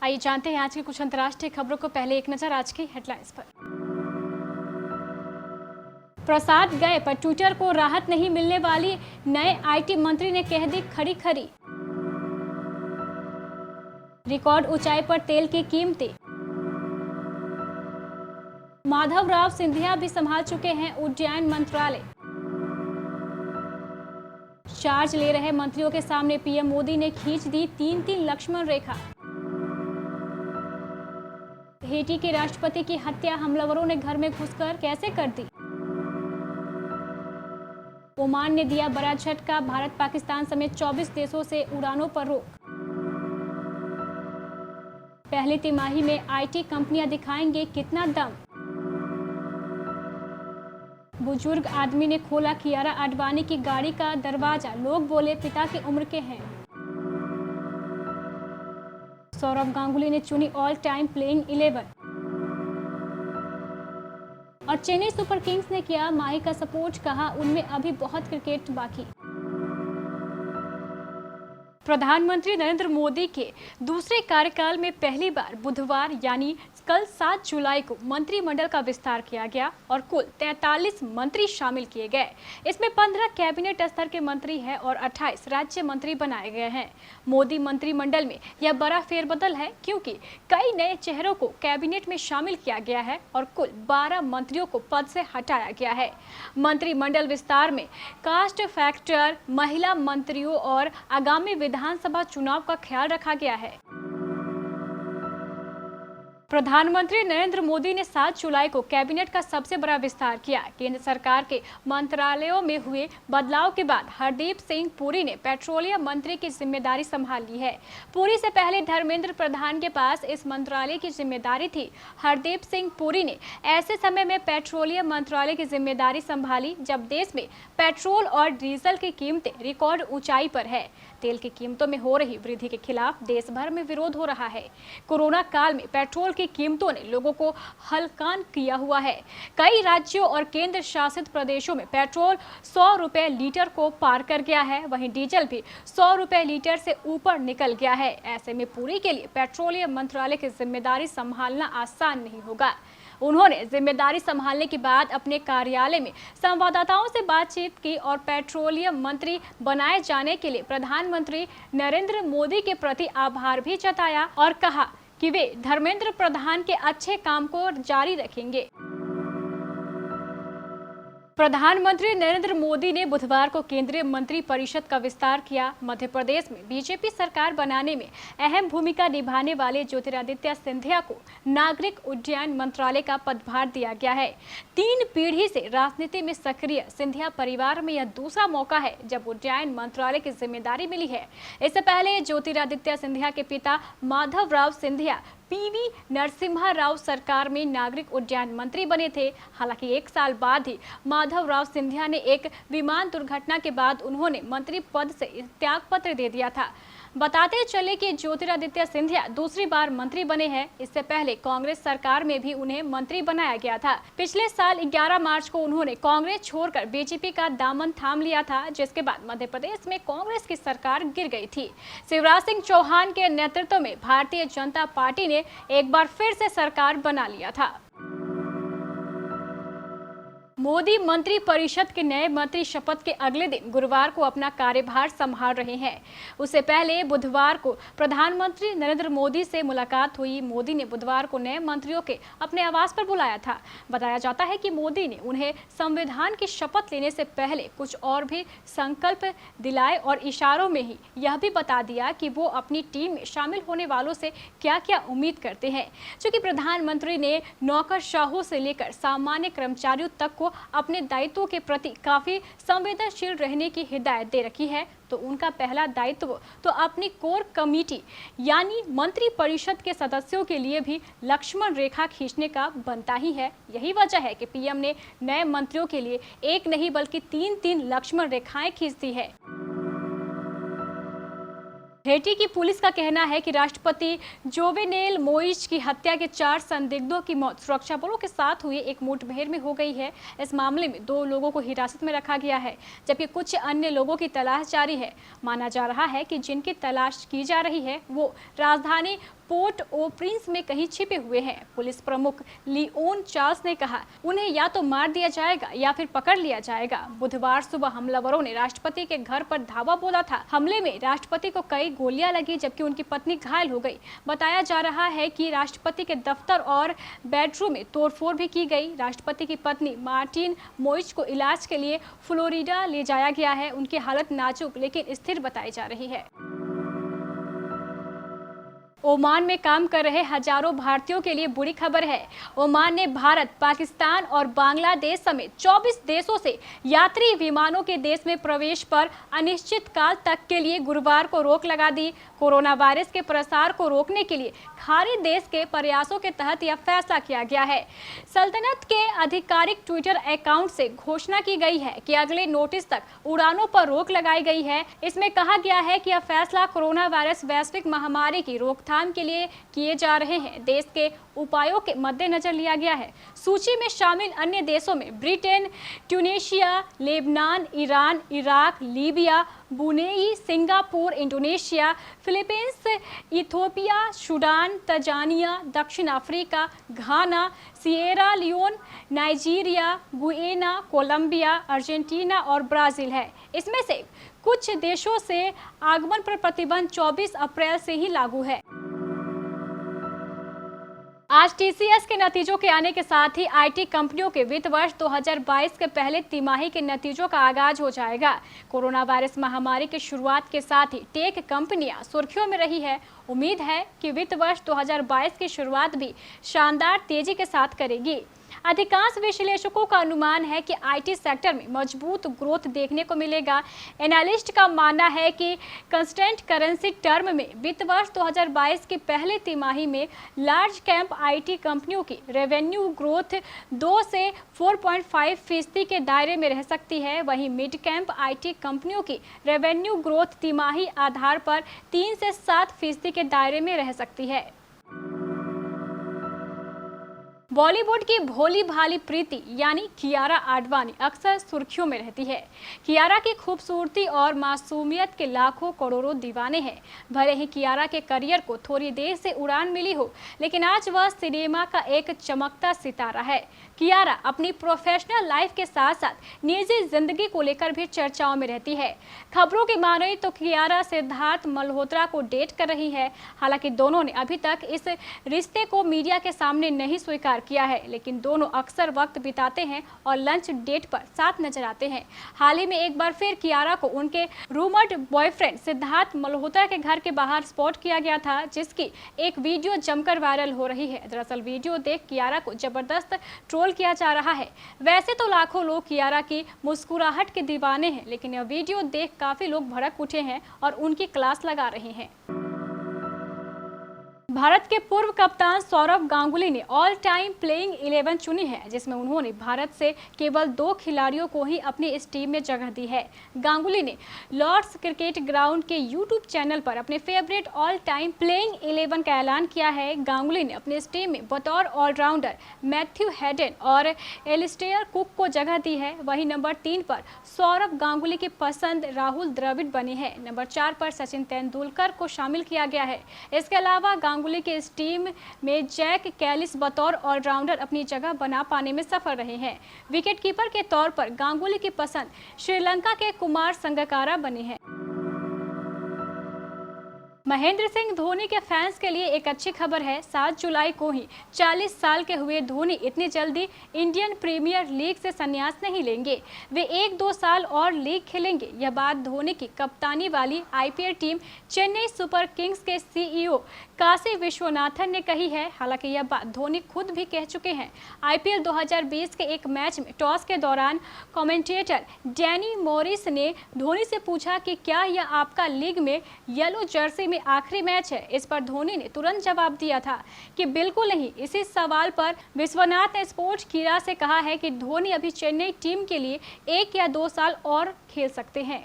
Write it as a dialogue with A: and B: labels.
A: आइए जानते हैं आज की कुछ अंतर्राष्ट्रीय खबरों को। पहले एक नजर आज की हेडलाइंस पर। प्रसाद गए पर ट्विटर को राहत नहीं मिलने वाली, नए आईटी मंत्री ने कह दी खरी खरी। रिकॉर्ड ऊंचाई पर तेल की कीमतें। माधवराव सिंधिया भी संभाल चुके हैं उड्डयन मंत्रालय। चार्ज ले रहे मंत्रियों के सामने पीएम मोदी ने खींच दी 3-3 लक्ष्मण रेखा। हेटी के राष्ट्रपति की हत्या हमलावरों ने घर में घुसकर कैसे कर दी। ओमान ने दिया बड़ा झटका, भारत पाकिस्तान समेत 24 देशों से उड़ानों पर रोक। पहली तिमाही में आईटी कंपनियां दिखाएंगे कितना दम। बुजुर्ग आदमी ने खोला कियारा आडवाणी की गाड़ी का दरवाजा, लोग बोले पिता की उम्र के हैं। सौरव गांगुली ने चुनी ऑल टाइम प्लेइंग 11 और चेन्नई सुपर किंग्स ने किया माही का सपोर्ट, कहा उनमें अभी बहुत क्रिकेट बाकी। प्रधानमंत्री नरेंद्र मोदी के दूसरे कार्यकाल में पहली बार बुधवार यानी कल 7 जुलाई को मंत्रिमंडल का विस्तार किया गया और कुल 43 मंत्री शामिल किए गए। इसमें 15 कैबिनेट स्तर के मंत्री हैं और 28 राज्य मंत्री बनाए गए हैं। मोदी मंत्रिमंडल में यह बड़ा फेरबदल है क्योंकि कई नए चेहरों को कैबिनेट में शामिल किया गया है और कुल 12 मंत्रियों को पद से हटाया गया है। मंत्रिमंडल विस्तार में कास्ट फैक्टर, महिला मंत्रियों और आगामी विधानसभा चुनाव का ख्याल रखा गया है। प्रधानमंत्री नरेंद्र मोदी ने 7 जुलाई को कैबिनेट का सबसे बड़ा विस्तार किया। केंद्र सरकार के मंत्रालयों में हुए बदलाव के बाद हरदीप सिंह पुरी ने पेट्रोलियम मंत्री की जिम्मेदारी संभाल ली है। पुरी से पहले धर्मेंद्र प्रधान के पास इस मंत्रालय की जिम्मेदारी थी। हरदीप सिंह पुरी ने ऐसे समय में पेट्रोलियम मंत्रालय की जिम्मेदारी संभाली जब देश में पेट्रोल और डीजल की कीमतें रिकॉर्ड ऊंचाई पर है। तेल की कीमतों में हो रही वृद्धि के खिलाफ देश भर में विरोध हो रहा है। कोरोना काल में पेट्रोल की कीमतों ने लोगों को हलकान किया हुआ है। कई राज्यों और केंद्र शासित प्रदेशों में पेट्रोल 100 रुपए लीटर को पार कर गया है, वहीं डीजल भी 100 रुपए लीटर से ऊपर निकल गया है। ऐसे में पुरी के लिए पेट्रोलियम मंत्रालय की जिम्मेदारी संभालना आसान नहीं होगा। उन्होंने जिम्मेदारी संभालने के बाद अपने कार्यालय में संवाददाताओं से बातचीत की और पेट्रोलियम मंत्री बनाए जाने के लिए प्रधानमंत्री नरेंद्र मोदी के प्रति आभार भी जताया और कहा कि वे धर्मेंद्र प्रधान के अच्छे काम को जारी रखेंगे। प्रधानमंत्री नरेंद्र मोदी ने बुधवार को केंद्रीय मंत्री परिषद का विस्तार किया। मध्य प्रदेश में बीजेपी सरकार बनाने में अहम भूमिका निभाने वाले ज्योतिरादित्य सिंधिया को नागरिक उड्डयन मंत्रालय का पदभार दिया गया है। 3 पीढ़ी से राजनीति में सक्रिय सिंधिया परिवार में यह दूसरा मौका है जब उड्डयन मंत्रालय की जिम्मेदारी मिली है। इससे पहले ज्योतिरादित्य सिंधिया के पिता माधवराव सिंधिया पीवी नरसिम्हा राव सरकार में नागरिक उड्डयन मंत्री बने थे। हालांकि 1 साल बाद ही माधवराव सिंधिया ने एक विमान दुर्घटना के बाद उन्होंने मंत्री पद से त्यागपत्र दे दिया था। बताते चले कि ज्योतिरादित्य सिंधिया दूसरी बार मंत्री बने हैं। इससे पहले कांग्रेस सरकार में भी उन्हें मंत्री बनाया गया था। पिछले साल 11 मार्च को उन्होंने कांग्रेस छोड़कर बीजेपी का दामन थाम लिया था, जिसके बाद मध्य प्रदेश में कांग्रेस की सरकार गिर गई थी। शिवराज सिंह चौहान के नेतृत्व में भारतीय जनता पार्टी ने एक बार फिर से सरकार बना लिया था। मोदी मंत्री परिषद के नए मंत्री शपथ के अगले दिन गुरुवार को अपना कार्यभार संभाल रहे हैं। उससे पहले बुधवार को प्रधानमंत्री नरेंद्र मोदी से मुलाकात हुई। मोदी ने बुधवार को नए मंत्रियों के अपने आवास पर बुलाया था। बताया जाता है कि मोदी ने उन्हें संविधान की शपथ लेने से पहले कुछ और भी संकल्प दिलाए और इशारों में ही यह भी बता दिया कि वो अपनी टीम में शामिल होने वालों से क्या क्या उम्मीद करते हैं। चूंकि प्रधानमंत्री ने नौकरशाहों से लेकर सामान्य कर्मचारियों तक को अपने दायित्वों के प्रति काफी संवेदनशील रहने की हिदायत दे रखी है, तो उनका पहला दायित्व तो अपनी कोर कमेटी यानी मंत्री परिषद के सदस्यों के लिए भी लक्ष्मण रेखा खींचने का बनता ही है। यही वजह है कि पीएम ने नए मंत्रियों के लिए एक नहीं बल्कि 3-3 लक्ष्मण रेखाएं खींच दी है। हेटी की पुलिस का कहना है कि राष्ट्रपति जोवेनेल मोइज की हत्या के 4 संदिग्धों की मौत सुरक्षा बलों के साथ हुई एक मुठभेड़ में हो गई है। इस मामले में 2 लोगों को हिरासत में रखा गया है, जबकि कुछ अन्य लोगों की तलाश जारी है। माना जा रहा है कि जिनकी तलाश की जा रही है वो राजधानी पोर्ट ओ प्रिंस में कहीं छिपे हुए हैं। पुलिस प्रमुख लियोन चार्ल्स ने कहा, उन्हें या तो मार दिया जाएगा या फिर पकड़ लिया जाएगा। बुधवार सुबह हमलावरों ने राष्ट्रपति के घर पर धावा बोला था। हमले में राष्ट्रपति को कई गोलियां लगी जबकि उनकी पत्नी घायल हो गई। बताया जा रहा है कि राष्ट्रपति के दफ्तर और बेडरूम में तोड़फोड़ भी की गई। राष्ट्रपति की पत्नी मार्टिन मोइज को इलाज के लिए फ्लोरिडा ले जाया गया है। उनकी हालत नाजुक लेकिन स्थिर बताई जा रही है। ओमान में काम कर रहे हजारों भारतीयों के लिए बुरी खबर है। ओमान ने भारत, पाकिस्तान और बांग्लादेश समेत 24 देशों से यात्री विमानों के देश में प्रवेश पर अनिश्चित काल तक के लिए गुरुवार को रोक लगा दी। कोरोना वायरस के प्रसार को रोकने के लिए खाड़ी देश के प्रयासों के तहत यह फैसला किया गया है। सल्तनत के आधिकारिक ट्विटर अकाउंट से घोषणा की गई है कि अगले नोटिस तक उड़ानों पर रोक लगाई गई है। इसमें कहा गया है कि यह फैसला कोरोना वायरस वैश्विक महामारी की रोकथाम के लिए किए जा रहे हैं देश के उपायों के मद्देनजर लिया गया है। सूची में शामिल अन्य देशों में Britain, Tunisia, Lebanon, Iran, Iraq, Libya, Brunei, Singapore, Indonesia, Philippines, Ethiopia, Sudan, Tanzania, दक्षिण Africa, Ghana, Sierra Leone, Nigeria, Guyana, Colombia, Argentina और ब्राजील है। इसमें से कुछ देशों से आगमन पर प्रतिबंध 24 अप्रैल से ही लागू है। आज टीसीएस के नतीजों के आने के साथ ही आईटी कंपनियों के वित्त वर्ष 2022 के पहले तिमाही के नतीजों का आगाज हो जाएगा। कोरोना वायरस महामारी की शुरुआत के साथ ही टेक कंपनियां सुर्खियों में रही है। उम्मीद है कि वित्त वर्ष 2022 की शुरुआत भी शानदार तेजी के साथ करेगी। अधिकांश विश्लेषकों का अनुमान है कि आईटी सेक्टर में मजबूत ग्रोथ देखने को मिलेगा। एनालिस्ट का मानना है कि कांस्टेंट करेंसी टर्म में वित्त वर्ष 2022 की पहले तिमाही में लार्ज कैंप आईटी कंपनियों की रेवेन्यू ग्रोथ 2 से 4.5% के दायरे में रह सकती है। वहीं मिड कैंप आईटी कंपनियों की रेवेन्यू ग्रोथ तिमाही आधार पर 3 से 7% के दायरे में रह सकती है। बॉलीवुड की भोली भाली प्रीति यानी कियारा आडवाणी अक्सर सुर्खियों में रहती है। कियारा की खूबसूरती और मासूमियत के लाखों करोड़ों दीवाने हैं। भले ही कियारा के करियर को थोड़ी देर से उड़ान मिली हो, लेकिन आज वह सिनेमा का एक चमकता सितारा है। कियारा अपनी प्रोफेशनल लाइफ के साथ साथ निजी जिंदगी को लेकर भी चर्चाओं में रहती है। खबरों की माने तो कियारा सिद्धार्थ मल्होत्रा को डेट कर रही है। हालांकि दोनों ने अभी तक इस रिश्ते को मीडिया के सामने नहीं स्वीकार किया है, लेकिन दोनों अक्सर वक्त बिताते हैं और लंच डेट पर साथ नजर आते हैं। हाल ही में एक बार फिर कियारा को उनके रूमर्ड बॉयफ्रेंड सिद्धार्थ मल्होत्रा के घर के बाहर स्पॉट किया गया था, जिसकी एक वीडियो जमकर वायरल हो रही है। दरअसल वीडियो देख कियारा को जबरदस्त ट्रोल किया जा रहा है। वैसे तो लाखों लोग कियारा की मुस्कुराहट के दीवाने हैं, लेकिन यह वीडियो देख काफी लोग भड़क उठे हैं और उनकी क्लास लगा रहे हैं। भारत के पूर्व कप्तान सौरव गांगुली ने ऑल टाइम प्लेइंग 11 चुनी है, जिसमें उन्होंने भारत से केवल 2 खिलाड़ियों को ही अपनी इस टीम में जगह दी है। गांगुली ने लॉर्ड्स क्रिकेट ग्राउंड के यूट्यूब चैनल पर अपने फेवरेट ऑल टाइम प्लेइंग 11 का ऐलान किया है। गांगुली ने अपनी इस टीम में बतौर ऑलराउंडर मैथ्यू हेडन और एलिस्टेयर कुक को जगह दी है। वहीं नंबर 3 पर सौरव गांगुली की पसंद राहुल द्रविड़ बने हैं। नंबर 4 पर सचिन तेंदुलकर को शामिल किया गया है। इसके अलावा गांगुली के इस टीम में जैक कैलिस बतौर ऑलराउंडर अपनी जगह बना पाने में सफल रहे हैं। विकेटकीपर के तौर पर गांगुली की पसंद श्रीलंका के कुमार संगकारा बने हैं। महेंद्र सिंह धोनी के फैंस के लिए एक अच्छी खबर है। 7 जुलाई को ही 40 साल के हुए धोनी इतनी जल्दी इंडियन प्रीमियर लीग से संन्यास नहीं लेंगे। वे 1-2 साल और लीग खेलेंगे। यह बात धोनी की कप्तानी वाली IPL team Chennai super Kings के सीईओ काशी विश्वनाथन ने कही है। हालांकि यह बात धोनी खुद भी कह चुके हैं। आईपीएल 2020 के एक मैच में टॉस के दौरान कमेंटेटर डैनी मॉरिस ने धोनी से पूछा कि क्या यह आपका लीग में येलो जर्सी में आखिरी मैच है। इस पर धोनी ने तुरंत जवाब दिया था कि बिल्कुल नहीं। इसी सवाल पर विश्वनाथ ने स्पोर्ट्स कीड़ा से कहा है कि धोनी अभी चेन्नई टीम के लिए 1 या 2 साल और खेल सकते हैं।